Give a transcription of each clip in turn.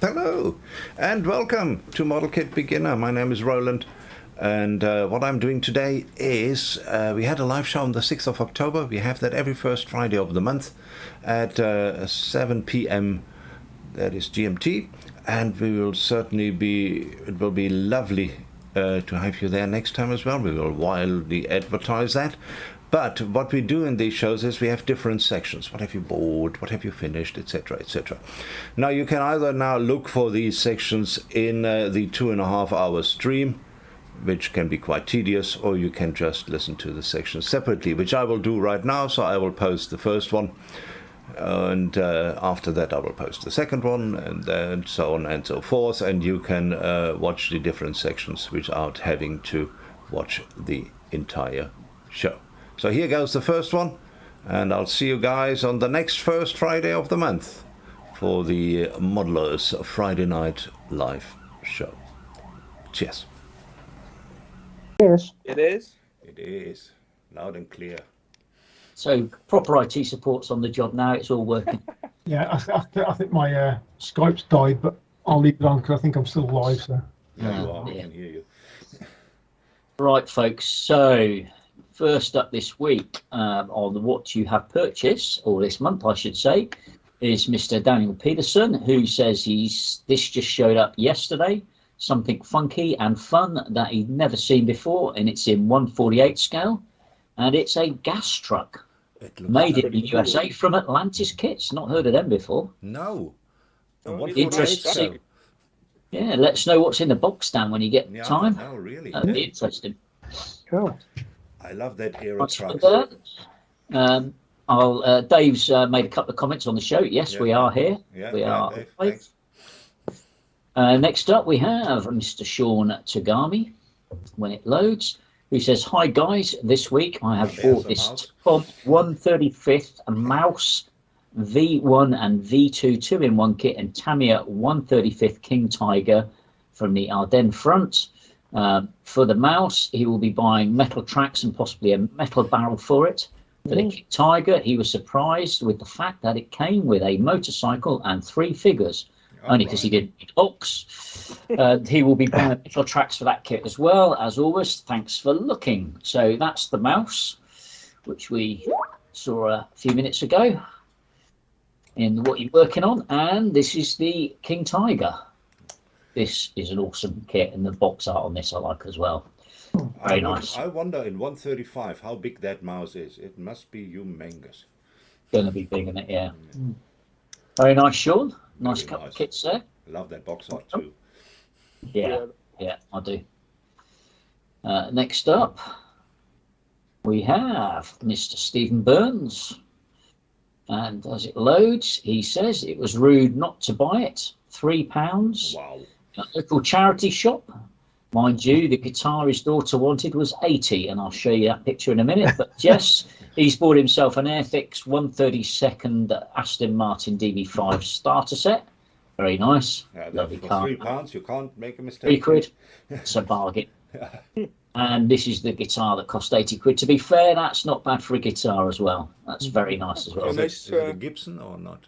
Hello, and welcome to Modelkit Beginner. My name is Roland, and what I'm doing today is we had a live show on the 6th of October. We have that every first Friday of the month at 7 p.m. That is GMT, and we will certainly be. It will be lovely to have you there next time as well. We will wildly advertise that. But what we do in these shows is we have different sections. What have you bought? What have you finished? Etc. etc. Now you can either now look for these sections in the 2.5 hour stream, which can be quite tedious, or you can just listen to the sections separately, which I will do right now. So I will post the first one, and after that I will post the second one, and then so on and so forth. And you can watch the different sections without having to watch the entire show. So here goes the first one, and I'll see you guys on the next first Friday of the month for the Modelers Friday Night Live show. Cheers. Yes. It is? It is. Loud and clear. So proper IT support's on the job now. It's all working. Yeah, I think my Skype's died, but I'll leave it on because I think I'm still live. So. Yeah, you are. Yeah. I can hear you. Right, folks. So first up this week on the What You Have Purchased, or this month I should say, is Mr. Daniel Peterson, who says this just showed up yesterday, something funky and fun that he'd never seen before, and it's in 1/48 scale, and it's a gas truck made in the USA from Atlantis Kits. Not heard of them before. No. Oh, And interesting. Yeah, let us know what's in the box, Dan, when you get time. No, really. That'd be interesting. Cool. I love that era Right, trucks. Dave's made a couple of comments on the show. Yes, Yeah. we are here. Yeah, We right, are. Dave, Right. thanks. Next up, we have Mr. Sean Tagami, when it loads, who says, "Hi guys, this week I have There's bought a this mouse. Tom 135th mouse V1 and V2 2-in-1 kit and Tamiya 135th King Tiger from the Ardennes front. For the mouse, he will be buying metal tracks and possibly a metal barrel for it. For the King Tiger, he was surprised with the fact that it came with a motorcycle and 3 figures, only because he didn't need Ox. He will be buying metal tracks for that kit as well. As always, thanks for looking." So that's the mouse, which we saw a few minutes ago in what you're working on, and this is the King Tiger. This is an awesome kit, and the box art on this I like as well. Very nice. I wonder in 135 how big that mouse is. It must be humongous. Gonna be big in it, yeah. Very nice, Sean. Nice Very couple nice. of kits there. I love that box art too. Yeah, I do. Next up, we have Mr. Stephen Burns. And as it loads, he says it was rude not to buy it. £3. Wow. A local charity shop. Mind you, the guitar his daughter wanted was 80, and I'll show you that picture in a minute. But yes, he's bought himself an Airfix 132nd Aston Martin DB5 starter set. Very nice. Yeah, Lovely for car. £3 you can't make a mistake. £3. It's a bargain. And this is the guitar that cost 80 quid. To be fair, that's not bad for a guitar as well. That's very nice as well. Is it a Gibson or not?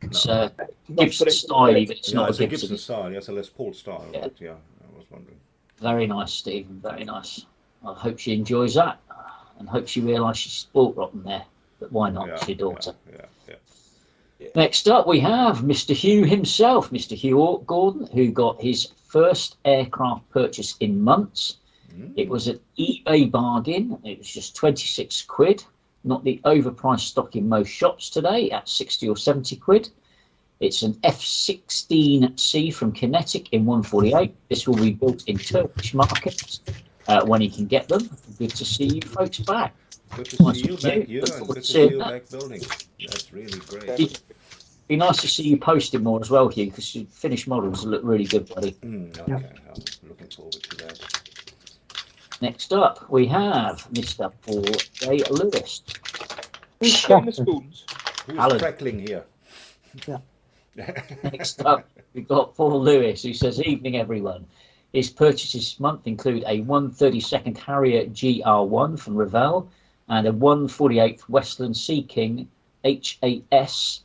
It's a Gibson style, but it's not it's a a Gibson. Gibson style. Yes, a Les Paul style. Yeah. Right? Yeah, I was wondering. Very nice, Stephen. Very nice. I hope she enjoys that, and hope she realises she's sport rotten there. But why not? It's your daughter. Yeah. Next up, we have Mr. Hugh himself, Mr. Hugh Gordon, who got his first aircraft purchase in months. It was an eBay bargain. It was just 26 quid, not the overpriced stock in most shops today at 60 or 70 quid. It's an F-16C from Kinetic in 148. This will be built in Turkish markets when he can get them. Good to see you folks back. Good to Nice see you to back see here you. Look and forward good to to seeing see you that. back building. That's really great. Be nice to see you posting more as well, Hugh, because your finished models look really good, buddy. Okay, I'm looking forward to that. Next up, we have Mr. Paul J. Lewis. Who's got the spoons? Who's Alan. crackling here? Next up, we've got Paul Lewis, who says, "Evening, everyone. His purchases this month include a 132nd Harrier GR1 from Revell and a 148th Westland Sea King HAS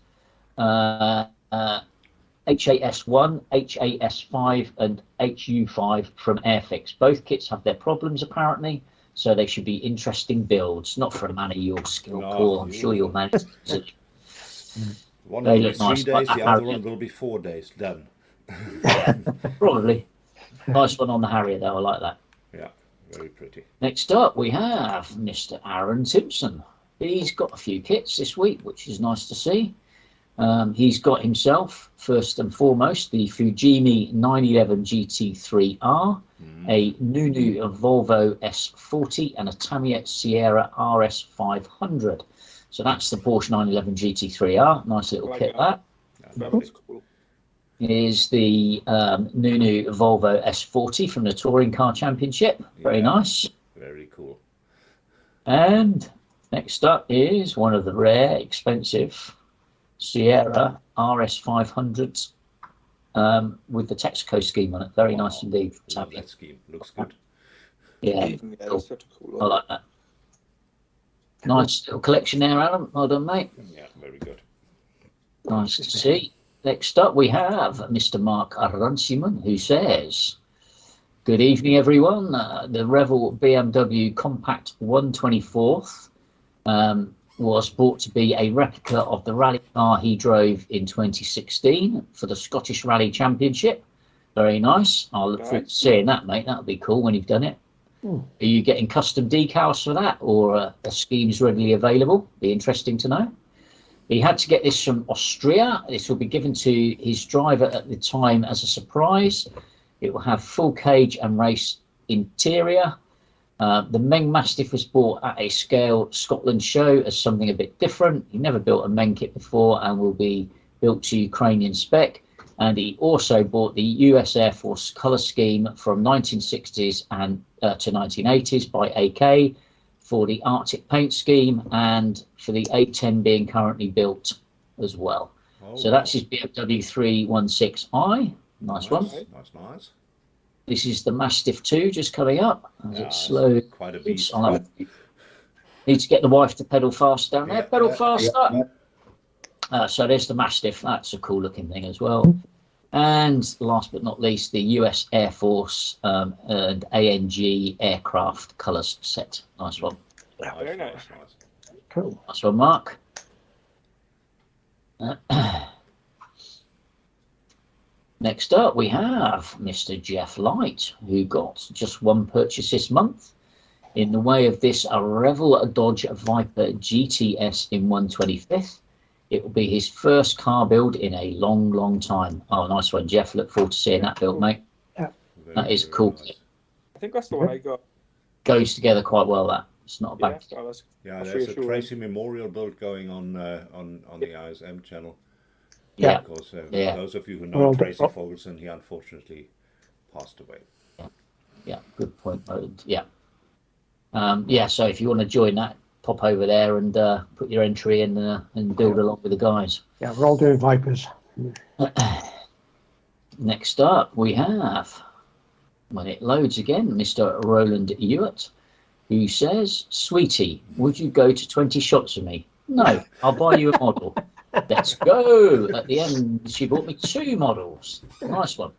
HAS1, HAS5 and HU5 from Airfix. Both kits have their problems apparently, so they should be interesting builds. Not for a man of your skill, No, Paul. I'm you- sure you'll manage to. One They will be look 3 nice, days, like the that other Harrier. one will be 4 days. Done. Probably. Nice one on the Harrier though, I like that. Yeah, very pretty. Next up we have Mr. Aaron Simpson. He's got a few kits this week, which is nice to see. He's got himself, first and foremost, the Fujimi 911 GT3R, a Nunu Volvo S40 and a Tamiya Sierra RS500. So that's the Porsche 911 GT3R. Nice little Like kit that. Yeah, That lovely. was cool. Is the Nunu Volvo S40 from the Touring Car Championship. Very Yeah. nice. Very cool. And next up is one of the rare, expensive Sierra RS500s with the Texaco scheme on it. Very Wow. nice indeed. Love that scheme. Looks good. Yeah, Yeah, that's such a cool I one. like that. Nice little collection there, Alan. Well done, mate. Yeah, very good. Nice to see. Next up, we have Mr. Mark Runciman, who says, "Good evening, everyone. The Revel BMW Compact 124th was brought to be a replica of the rally car he drove in 2016 for the Scottish Rally Championship. Very nice. I'll look forward to seeing that, mate. That'll be cool when you've done it. Are you getting custom decals for that, or a scheme's readily available? Be interesting to know. He had to get this from Austria. This will be given to his driver at the time as a surprise. It will have full cage and race interior. The Meng Mastiff was bought at a Scale Scotland show as something a bit different. He never built a Meng kit before and will be built to Ukrainian spec. And he also bought the US Air Force colour scheme from 1960s and to 1980s by AK for the Arctic paint scheme and for the A10 being currently built as well. Oh, So that's his BMW 316i. Nice one. Nice. This is the Mastiff 2 just coming up. As Yeah, it's slow. quite a beast. Need to get the wife to pedal fast down there. Yeah, Pedal yeah, faster. So there's the Mastiff. That's a cool looking thing as well. And last but not least, the US Air Force and ANG aircraft colours set. Nice one. Very nice. Cool. Nice one, Mark. Next up, we have Mr. Jeff Light, who got just one purchase this month. In the way of this, a Revel Dodge Viper GTS in 125th. It will be his first car build in a long, long time. Oh, nice one, Jeff. Look forward to seeing that build, mate. That is cool. Nice. I think that's the one I got. Goes together quite well, that. It's not a Yeah, bad. that was, Yeah, that's there's a reassuring. Tracy Memorial build going on the ISM channel. Yeah. Because Yeah. those of you who know Well, Tracy Fogelson, he unfortunately passed away. Yeah, good point, Roland. Yeah. Yeah, so if you want to join that, pop over there and put your entry in and build along with the guys. Yeah, we're all doing Vipers. Next up, we have, when it loads again, Mr. Roland Ewart, who says, "Sweetie, would you go to 20 shots of me?" "No, I'll buy you a model." "Let's go." At the end, she bought me 2 models. Nice one.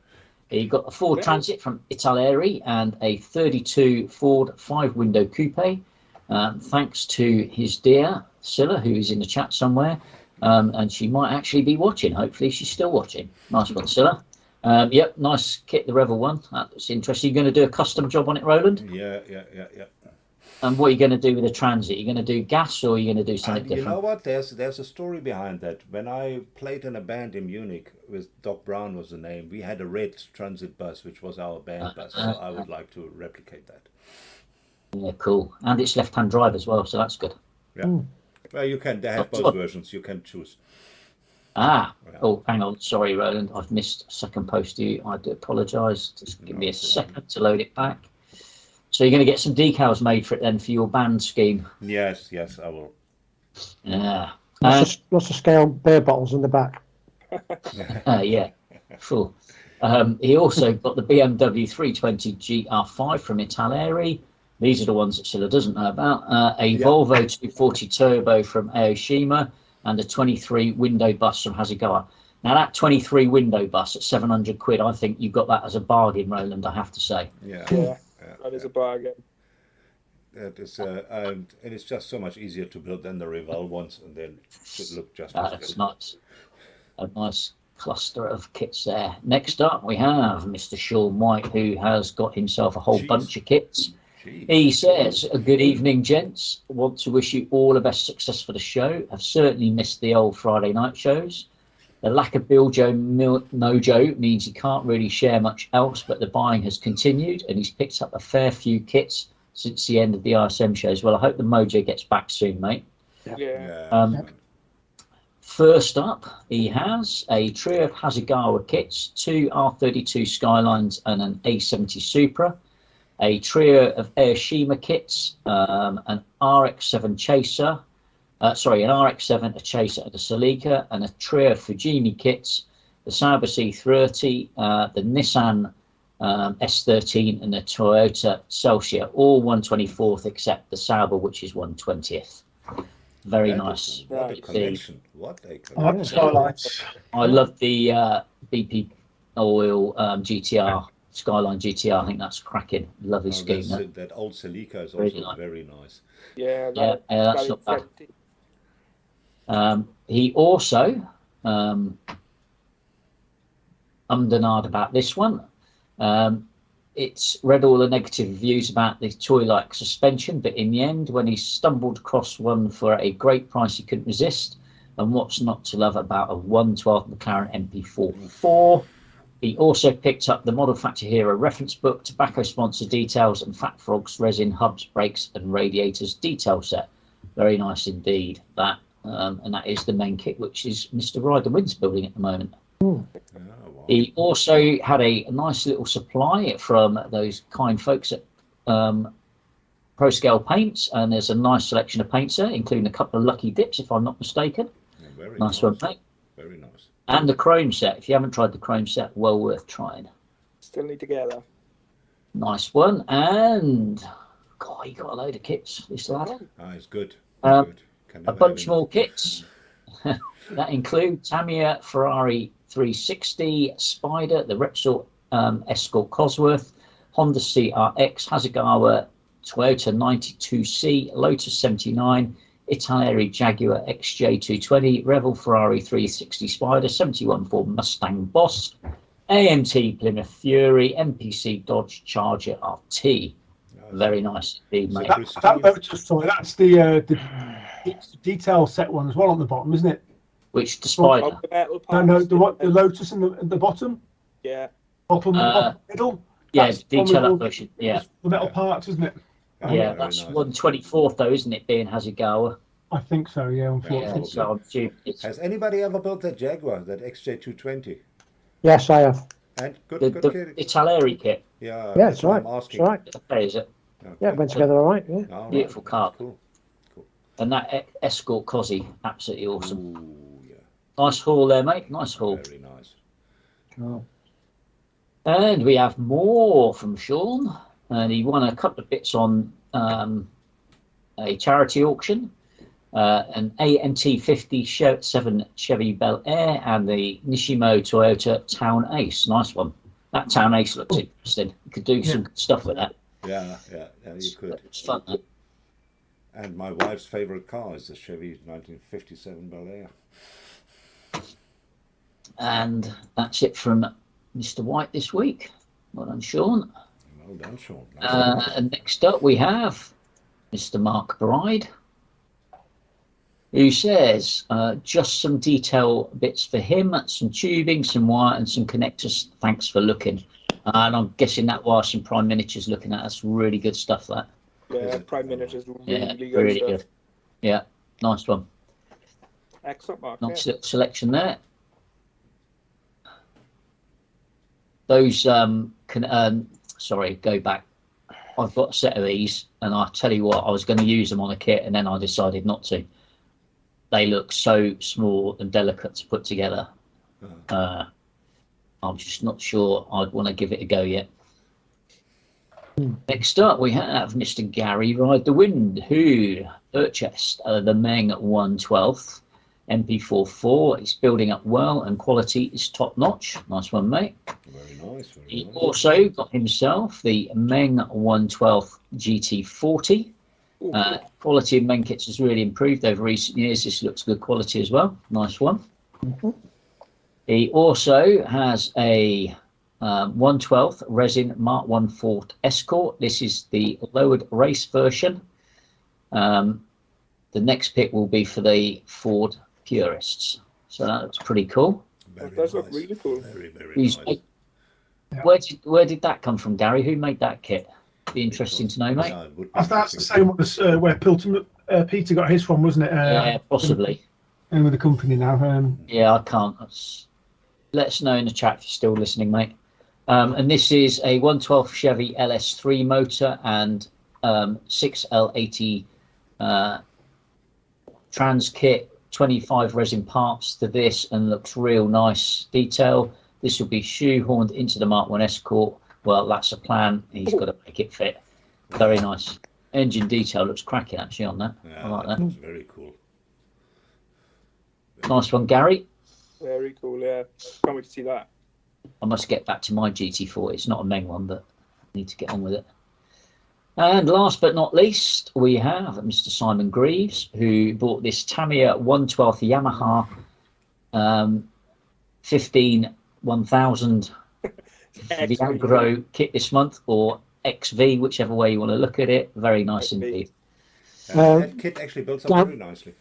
He got a Ford Transit from Italeri and a 32 Ford 5-window coupe. Thanks to his dear Scylla, who is in the chat somewhere, and she might actually be watching. Hopefully she's still watching. Nice one, Scylla. Yep, nice kit, the Revel one. That's interesting. You're going to do a custom job on it, Roland? Yeah. And what are you going to do with the Transit? You're going to do gas, or are you going to do something And you different? know what? There's a story behind that. When I played in a band in Munich, with Doc Brown was the name, we had a red transit bus, which was our band bus. So I would like to replicate that. Yeah, cool. And it's left-hand drive as well, so that's good. Yeah. Well, you can. They have both versions. You can choose. Ah, Yeah. oh, hang on. Sorry, Roland. I've missed a second post to you. I do apologise. Just give me a second to load it back. So you're going to get some decals made for it then for your band scheme. Yes, I will. Yeah. Lots of Scale beer bottles in the back. Yeah. Full. He also got the BMW 320 GR5 from Italeri. These are the ones that Scylla doesn't know about. A Volvo 240 Turbo from Aoshima and a 23 window bus from Hasegawa. Now that 23 window bus at 700 quid, I think you got that as a bargain, Roland, I have to say. Yeah, Yeah, that is a bargain. That is, and it's just so much easier to build than the Revell ones, and then it should look just as That's good. nice. A nice cluster of kits there. Next up, we have Mr. Sean White, who has got himself a whole Jeez. bunch of kits. Jeez. He says, good evening, gents. Want to wish you all the best success for the show. I've certainly missed the old Friday night shows. The lack of Mojo means he can't really share much else, but the buying has continued, and he's picked up a fair few kits since the end of the ISM shows. Well, I hope the Mojo gets back soon, mate. Yeah. First up, he has a trio of Hasegawa kits, 2 R32 Skylines and an A70 Supra, a trio of Aoshima kits, an RX-7 Chaser, an RX-7, a Chaser and a Celica, and a trio of Fujimi kits, the Sauber C30, the Nissan S13 and the Toyota Celsius, all 124th except the Sauber, which is 120th. Very That nice. is- What a Nice. collection. What a I like the collection. Skylines. I love the BP Oil GTR, Skyline GTR. I think that's cracking. Lovely Oh, scheme. that old Celica is Very also nice. very nice. Yeah, Yeah, that's not bad. He also ummed about this one. It's read all the negative reviews about the toy-like suspension, but in the end, when he stumbled across one for a great price, he couldn't resist. And what's not to love about a 112 McLaren MP44? He also picked up the Model Factory Hero reference book, tobacco sponsor details, and Fat Frog's resin hubs, brakes, and radiators detail set. Very nice indeed. That and that is the main kit, which is Mr. Ryder Wind's building at the moment. Oh, wow. He also had a nice little supply from those kind folks at Pro Scale Paints, and there's a nice selection of paints there, including a couple of lucky dips, if I'm not mistaken. Yeah, very Nice one, mate. Very nice. And the chrome set. If you haven't tried the chrome set, well worth trying. Still need to get that. Nice one. And God, he got a load of kits, this lad. Ah, it's good. Um, Good. Can A never bunch have more kits. That include Tamiya Ferrari 360, Spider, the Repsol Escort Cosworth, Honda CRX, Hasegawa, Toyota 92C, Lotus 79, Italeri Jaguar XJ220, Revel Ferrari 360 Spider, 71 Ford Mustang Boss, AMT Plymouth Fury, MPC Dodge Charger RT. Very nice indeed, mate. That Lotus toy, that's the detail set one as well on the bottom, isn't it? Which the Spider? Oh, the metal No, parts, the Lotus in the bottom, Yeah. bottom, middle. Yeah, That's the one detail with all up version. Yeah, the metal parts, isn't it? yeah, very that's nice. 124th though, isn't it? Being Hasegawa. I think so. Yeah, Yeah, unfortunately. so I'm assuming it's Has anybody ever built that Jaguar, that XJ220? Yes, I have. And good, the good kit. Italeri kit. Yeah, Yeah, that's it's what right. I'm It's asking. right. Okay, is it? Okay. Yeah, it went together all right. Yeah. All right. Beautiful car. Cool. And that Escort Cosy, absolutely awesome. Ooh, yeah. Nice haul there, mate. Nice haul. Very nice. Oh. And we have more from Sean. And he won a couple of bits on a charity auction. An AMT 57 Chevy Bel Air and the Nishimo Toyota Town Ace. Nice one. That Town Ace looks interesting. You could do some good stuff with that. Yeah, you could. It's fun. That. And my wife's favorite car is the Chevy 1957 Bel Air. And that's it from Mr. White this week. Well done, Sean. Well done, Sean. Nice. And next up we have Mr. Mark Bride, who says just some detail bits for him, some tubing, some wire and some connectors. Thanks for looking. And I'm guessing that was some Prime Miniatures looking at. That's really good stuff, that. Yeah, Prime Miniatures really Yeah, good really stuff. good. Yeah, nice one. Excellent, Mark. Nice little selection there. Those sorry, go back. I've got a set of these, and I tell you what, I was going to use them on a kit, and then I decided not to. They look so small and delicate to put together. I'm just not sure I'd want to give it a go yet. Next up, we have Mr. Gary Ride the Wind, who purchased the Meng 112th, MP44. It's building up well and quality is top notch. Nice one, mate. Very nice. Very He nice. also got himself the Meng 112 GT40. Quality of Meng kits has really improved over recent years. This looks good quality as well. Nice one. He also has a 112th resin Mark 1 Ford Escort. This is the lowered race version. The next pick will be for the Ford purists. So that looks pretty cool. That does look really cool. Very, very Who's nice. made- Where did that come from, Gary? Who made that kit? Be interesting to know, mate. Yeah, it would be I think that's the interesting. same one as where Pilton, Peter got his from, wasn't it? Yeah, possibly. And with the company now. Yeah, I can't. Let us know in the chat if you're still listening, mate. And this is a 112 Chevy LS3 motor and 6L80 trans kit, 25 resin parts to this, and looks real nice detail. This will be shoehorned into the Mark 1 Escort. Well, that's a plan. He's got to make it fit. Very nice. Engine detail looks cracking actually on that. Yeah, I like that that. was very cool. Nice one, Gary. Very cool, yeah. Can't wait to see that. I must get back to my GT4. It's not a Meng one, but I need to get on with it. And last but not least, we have Mr. Simon Greaves, who bought this Tamiya 112th Yamaha 15 1000 Viagro kit this month, or XV, whichever way you want to look at it. Very nice XV. indeed. That kit actually builds up Gab- very nicely.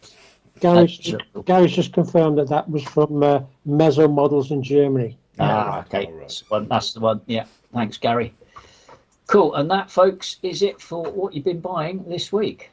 Gary's just confirmed that was from Mezzo Models in Germany. Right, Okay, all right. that's the one. Yeah, thanks, Gary. Cool, and that, folks, is it for what you've been buying this week.